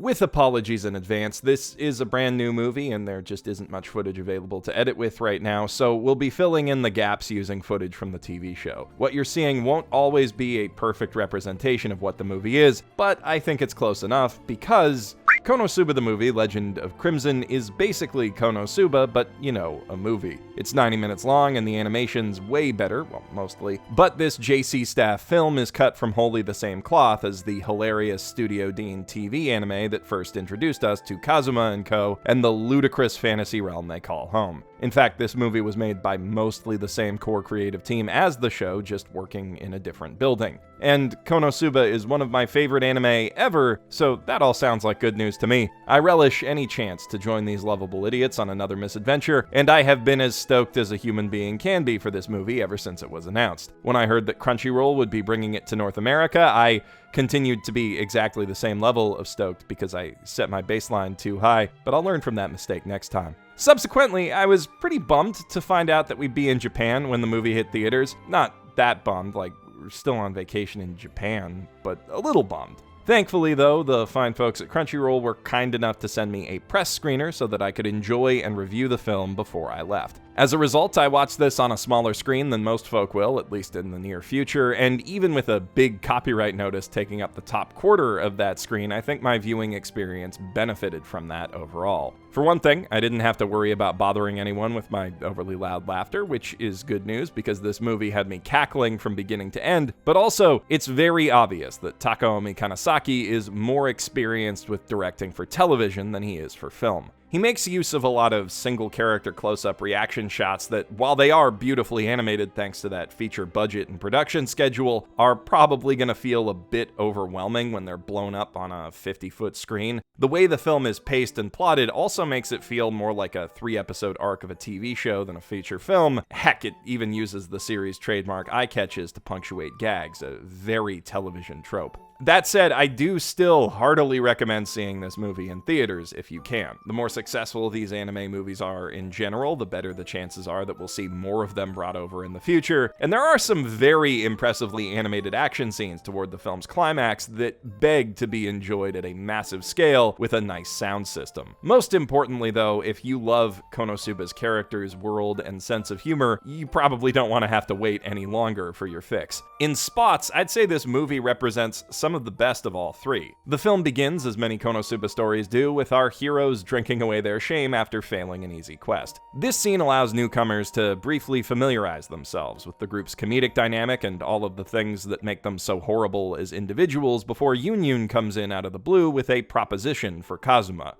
With apologies in advance, this is a brand new movie and there just isn't much footage available to edit with right now, so we'll be filling in the gaps using footage from the TV show. What you're seeing won't always be a perfect representation of what the movie is, but I think it's close enough because Konosuba the movie, Legend of Crimson, is basically Konosuba, but, you know, a movie. It's 90 minutes long and the animation's way better, well, mostly, but this JC Staff film is cut from wholly the same cloth as the hilarious Studio Dean TV anime that first introduced us to Kazuma and Co. and the ludicrous fantasy realm they call home. In fact, this movie was made by mostly the same core creative team as the show, just working in a different building. And Konosuba is one of my favorite anime ever, so that all sounds like good news to me. I relish any chance to join these lovable idiots on another misadventure, and I have been as stoked as a human being can be for this movie ever since it was announced. When I heard that Crunchyroll would be bringing it to North America, I continued to be exactly the same level of stoked because I set my baseline too high, but I'll learn from that mistake next time. Subsequently, I was pretty bummed to find out that we'd be in Japan when the movie hit theaters. Not that bummed, like we're still on vacation in Japan, but a little bummed. Thankfully, though, the fine folks at Crunchyroll were kind enough to send me a press screener so that I could enjoy and review the film before I left. As a result, I watched this on a smaller screen than most folk will, at least in the near future, and even with a big copyright notice taking up the top quarter of that screen, I think my viewing experience benefited from that overall. For one thing, I didn't have to worry about bothering anyone with my overly loud laughter, which is good news because this movie had me cackling from beginning to end, but also, it's very obvious that Takaomi Kanazaki is more experienced with directing for television than he is for film. He makes use of a lot of single-character close-up reaction shots that, while they are beautifully animated thanks to that feature budget and production schedule, are probably going to feel a bit overwhelming when they're blown up on a 50-foot screen. The way the film is paced and plotted also makes it feel more like a 3-episode arc of a TV show than a feature film. Heck, it even uses the series' trademark eye catches to punctuate gags, a very television trope. That said, I do still heartily recommend seeing this movie in theaters if you can. The more successful these anime movies are in general, the better the chances are that we'll see more of them brought over in the future, and there are some very impressively animated action scenes toward the film's climax that beg to be enjoyed at a massive scale with a nice sound system. Most importantly though, if you love Konosuba's characters, world, and sense of humor, you probably don't want to have to wait any longer for your fix. In spots, I'd say this movie represents some of the best of all three. The film begins, as many Konosuba stories do, with our heroes drinking away their shame after failing an easy quest. This scene allows newcomers to briefly familiarize themselves with the group's comedic dynamic and all of the things that make them so horrible as individuals before Yunyun comes in out of the blue with a proposition for Kazuma.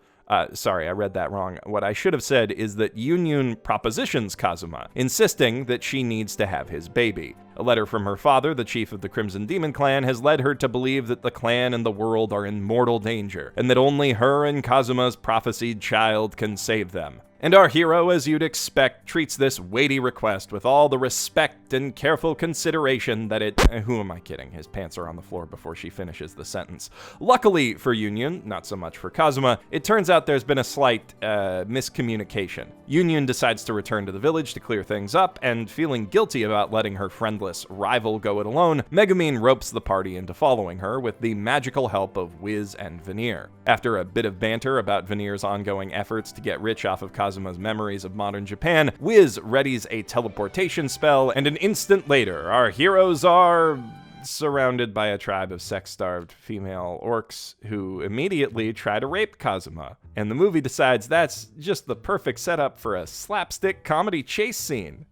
Sorry, I read that wrong. What I should have said is that Yunyun propositions Kazuma, insisting that she needs to have his baby. A letter from her father, the chief of the Crimson Demon Clan, has led her to believe that the clan and the world are in mortal danger, and that only her and Kazuma's prophesied child can save them. And our hero, as you'd expect, treats this weighty request with all the respect and careful consideration that it... Who am I kidding? His pants are on the floor before she finishes the sentence. Luckily for Yunyun, not so much for Kazuma, it turns out there's been a slight, miscommunication. Yunyun decides to return to the village to clear things up, and feeling guilty about letting her friendless rival go it alone, Megumin ropes the party into following her with the magical help of Wiz and Veneer. After a bit of banter about Veneer's ongoing efforts to get rich off of Kazuma's memories of modern Japan, Wiz readies a teleportation spell, and an instant later, our heroes are surrounded by a tribe of sex-starved female orcs who immediately try to rape Kazuma. And the movie decides that's just the perfect setup for a slapstick comedy chase scene.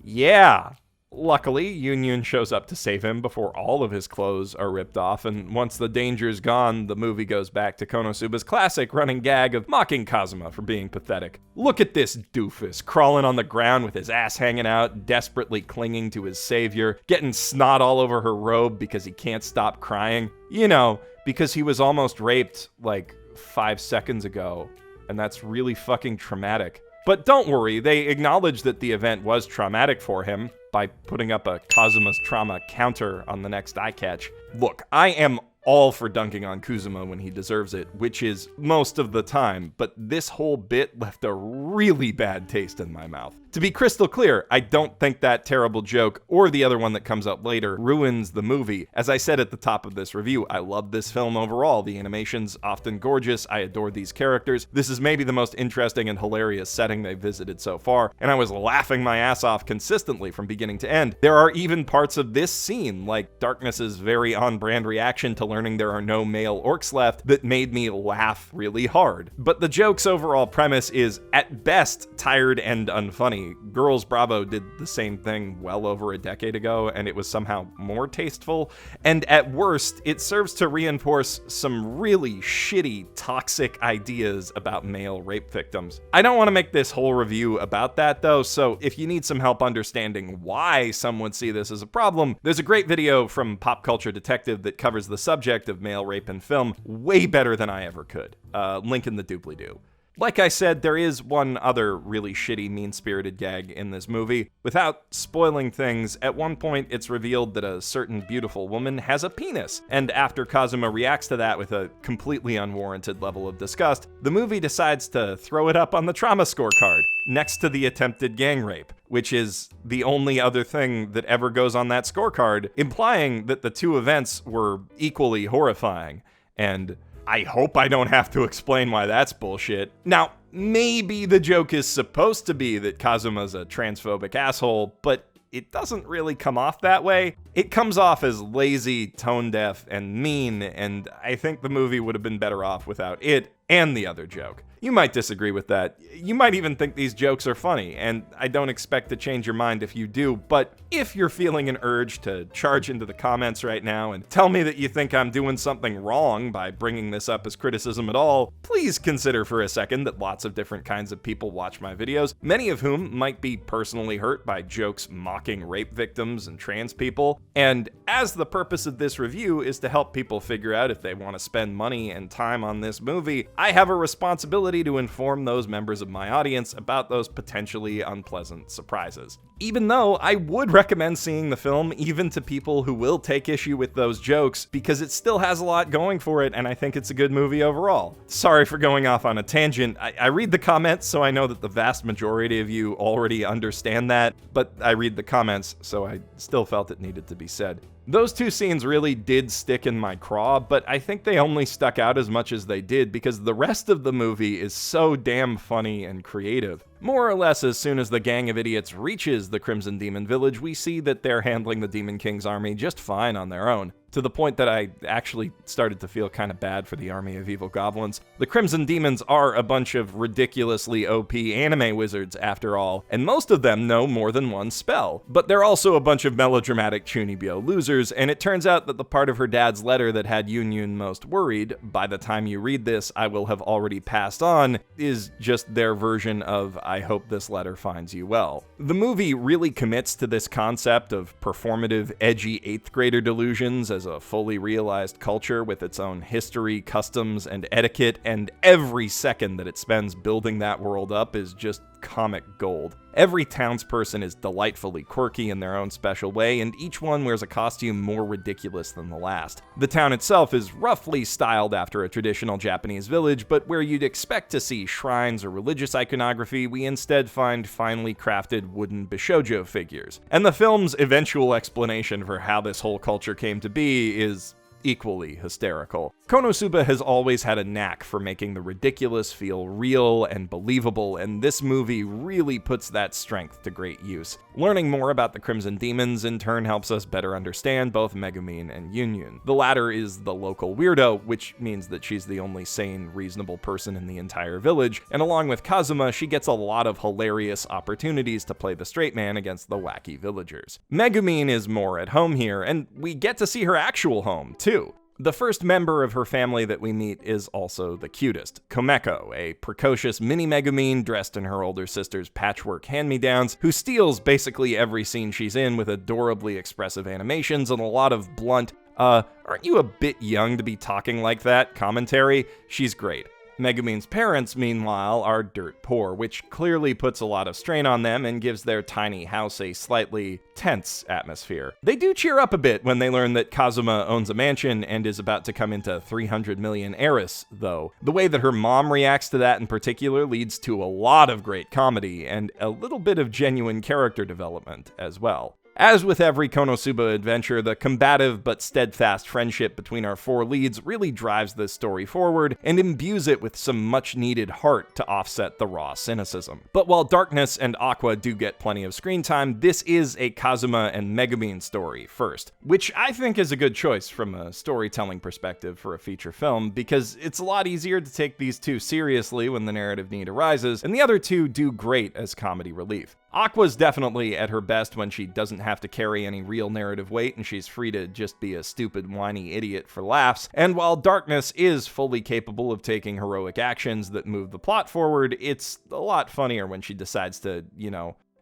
Yeah. Luckily, Yunyun shows up to save him before all of his clothes are ripped off, and once the danger's gone, the movie goes back to Konosuba's classic running gag of mocking Kazuma for being pathetic. Look at this doofus, crawling on the ground with his ass hanging out, desperately clinging to his savior, getting snot all over her robe because he can't stop crying. You know, because he was almost raped, like, 5 seconds ago, and that's really fucking traumatic. But don't worry, they acknowledge that the event was traumatic for him by putting up a Kazuma's trauma counter on the next eye catch. Look, I am all for dunking on Kuzuma when he deserves it, which is most of the time, but this whole bit left a really bad taste in my mouth. To be crystal clear, I don't think that terrible joke, or the other one that comes up later, ruins the movie. As I said at the top of this review, I love this film overall. The animation's often gorgeous, I adore these characters. This is maybe the most interesting and hilarious setting they've visited so far, and I was laughing my ass off consistently from beginning to end. There are even parts of this scene, like Darkness's very on-brand reaction to learning there are no male orcs left, that made me laugh really hard. But the joke's overall premise is, at best, tired and unfunny. Girls Bravo did the same thing well over a decade ago, and it was somehow more tasteful. And at worst, it serves to reinforce some really shitty, toxic ideas about male rape victims. I don't want to make this whole review about that, though, so if you need some help understanding why some would see this as a problem, there's a great video from Pop Culture Detective that covers the subject of male rape in film way better than I ever could. Link in the doobly-doo. Like I said, there is one other really shitty, mean-spirited gag in this movie. Without spoiling things, at one point it's revealed that a certain beautiful woman has a penis, and after Kazuma reacts to that with a completely unwarranted level of disgust, the movie decides to throw it up on the trauma scorecard, next to the attempted gang rape, which is the only other thing that ever goes on that scorecard, implying that the two events were equally horrifying. And I hope I don't have to explain why that's bullshit. Now, maybe the joke is supposed to be that Kazuma's a transphobic asshole, but it doesn't really come off that way. It comes off as lazy, tone-deaf, and mean, and I think the movie would have been better off without it and the other joke. You might disagree with that. You might even think these jokes are funny, and I don't expect to change your mind if you do, but if you're feeling an urge to charge into the comments right now and tell me that you think I'm doing something wrong by bringing this up as criticism at all, please consider for a second that lots of different kinds of people watch my videos, many of whom might be personally hurt by jokes mocking rape victims and trans people, and as the purpose of this review is to help people figure out if they want to spend money and time on this movie, I have a responsibility to inform those members of my audience about those potentially unpleasant surprises. Even though I would recommend seeing the film even to people who will take issue with those jokes, because it still has a lot going for it and I think it's a good movie overall. Sorry for going off on a tangent. I read the comments, so I know that the vast majority of you already understand that, but I read the comments, so I still felt it needed to be said. Those two scenes really did stick in my craw, but I think they only stuck out as much as they did because the rest of the movie is so damn funny and creative. More or less, as soon as the gang of idiots reaches the Crimson Demon Village, we see that they're handling the Demon King's army just fine on their own, to the point that I actually started to feel kind of bad for the army of evil goblins. The Crimson Demons are a bunch of ridiculously OP anime wizards, after all, and most of them know more than one spell. But they're also a bunch of melodramatic chunibyo losers, and it turns out that the part of her dad's letter that had Yun Yun most worried, by the time you read this I will have already passed on, is just their version of I hope this letter finds you well. The movie really commits to this concept of performative, edgy 8th grader delusions as a fully realized culture with its own history, customs, and etiquette, and every second that it spends building that world up is just comic gold. Every townsperson is delightfully quirky in their own special way, and each one wears a costume more ridiculous than the last. The town itself is roughly styled after a traditional Japanese village, but where you'd expect to see shrines or religious iconography, we instead find finely crafted wooden bishojo figures. And the film's eventual explanation for how this whole culture came to be is equally hysterical. Konosuba has always had a knack for making the ridiculous feel real and believable, and this movie really puts that strength to great use. Learning more about the Crimson Demons in turn helps us better understand both Megumin and Yun Yun. The latter is the local weirdo, which means that she's the only sane, reasonable person in the entire village, and along with Kazuma, she gets a lot of hilarious opportunities to play the straight man against the wacky villagers. Megumin is more at home here, and we get to see her actual home, too. The first member of her family that we meet is also the cutest, Komeko, a precocious mini Megumin dressed in her older sister's patchwork hand-me-downs, who steals basically every scene she's in with adorably expressive animations and a lot of blunt, aren't you a bit young to be talking like that commentary? She's great. Megumin's parents, meanwhile, are dirt poor, which clearly puts a lot of strain on them and gives their tiny house a slightly tense atmosphere. They do cheer up a bit when they learn that Kazuma owns a mansion and is about to come into 300 million heiress, though. The way that her mom reacts to that in particular leads to a lot of great comedy and a little bit of genuine character development as well. As with every Konosuba adventure, the combative but steadfast friendship between our four leads really drives this story forward and imbues it with some much-needed heart to offset the raw cynicism. But while Darkness and Aqua do get plenty of screen time, this is a Kazuma and Megumin story first, which I think is a good choice from a storytelling perspective for a feature film, because it's a lot easier to take these two seriously when the narrative need arises, and the other two do great as comedy relief. Aqua's definitely at her best when she doesn't have to carry any real narrative weight and she's free to just be a stupid, whiny idiot for laughs. And while Darkness is fully capable of taking heroic actions that move the plot forward, it's a lot funnier when she decides to,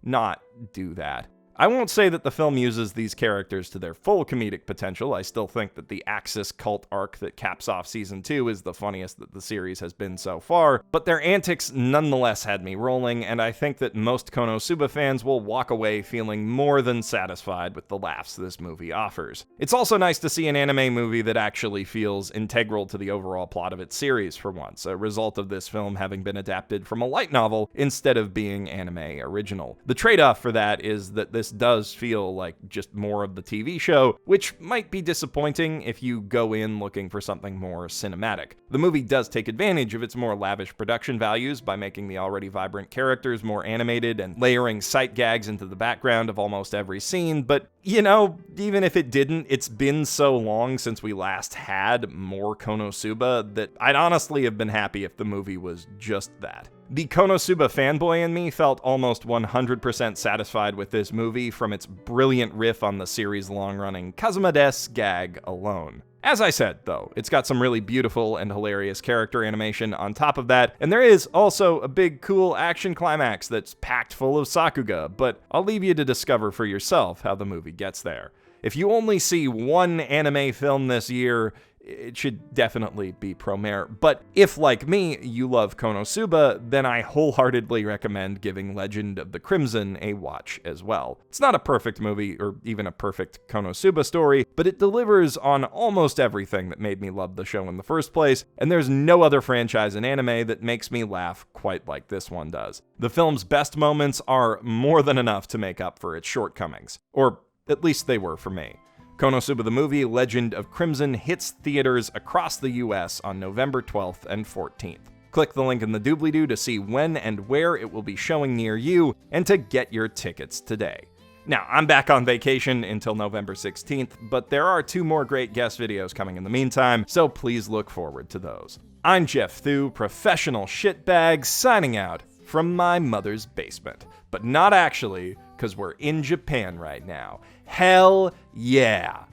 not do that. I won't say that the film uses these characters to their full comedic potential. I still think that the Axis cult arc that caps off Season 2 is the funniest that the series has been so far, but their antics nonetheless had me rolling, and I think that most Konosuba fans will walk away feeling more than satisfied with the laughs this movie offers. It's also nice to see an anime movie that actually feels integral to the overall plot of its series for once, a result of this film having been adapted from a light novel instead of being anime original. The trade-off for that is that this does feel like just more of the TV show, which might be disappointing if you go in looking for something more cinematic. The movie does take advantage of its more lavish production values by making the already vibrant characters more animated and layering sight gags into the background of almost every scene, but even if it didn't, it's been so long since we last had more Konosuba that I'd honestly have been happy if the movie was just that. The Konosuba fanboy in me felt almost 100% satisfied with this movie from its brilliant riff on the series' long-running Kazuma-des gag alone. As I said, though, it's got some really beautiful and hilarious character animation on top of that, and there is also a big, cool action climax that's packed full of Sakuga, but I'll leave you to discover for yourself how the movie gets there. If you only see one anime film this year, it should definitely be Promare. But if, like me, you love Konosuba, then I wholeheartedly recommend giving Legend of the Crimson a watch as well. It's not a perfect movie, or even a perfect Konosuba story, but it delivers on almost everything that made me love the show in the first place, and there's no other franchise in anime that makes me laugh quite like this one does. The film's best moments are more than enough to make up for its shortcomings. Or at least they were for me. Konosuba the movie, Legend of Crimson, hits theaters across the US on November 12th and 14th. Click the link in the doobly-doo to see when and where it will be showing near you, and to get your tickets today. Now, I'm back on vacation until November 16th, but there are 2 more great guest videos coming in the meantime, so please look forward to those. I'm Geoff Thew, professional shitbag, signing out from my mother's basement. But not actually, because we're in Japan right now. Hell yeah!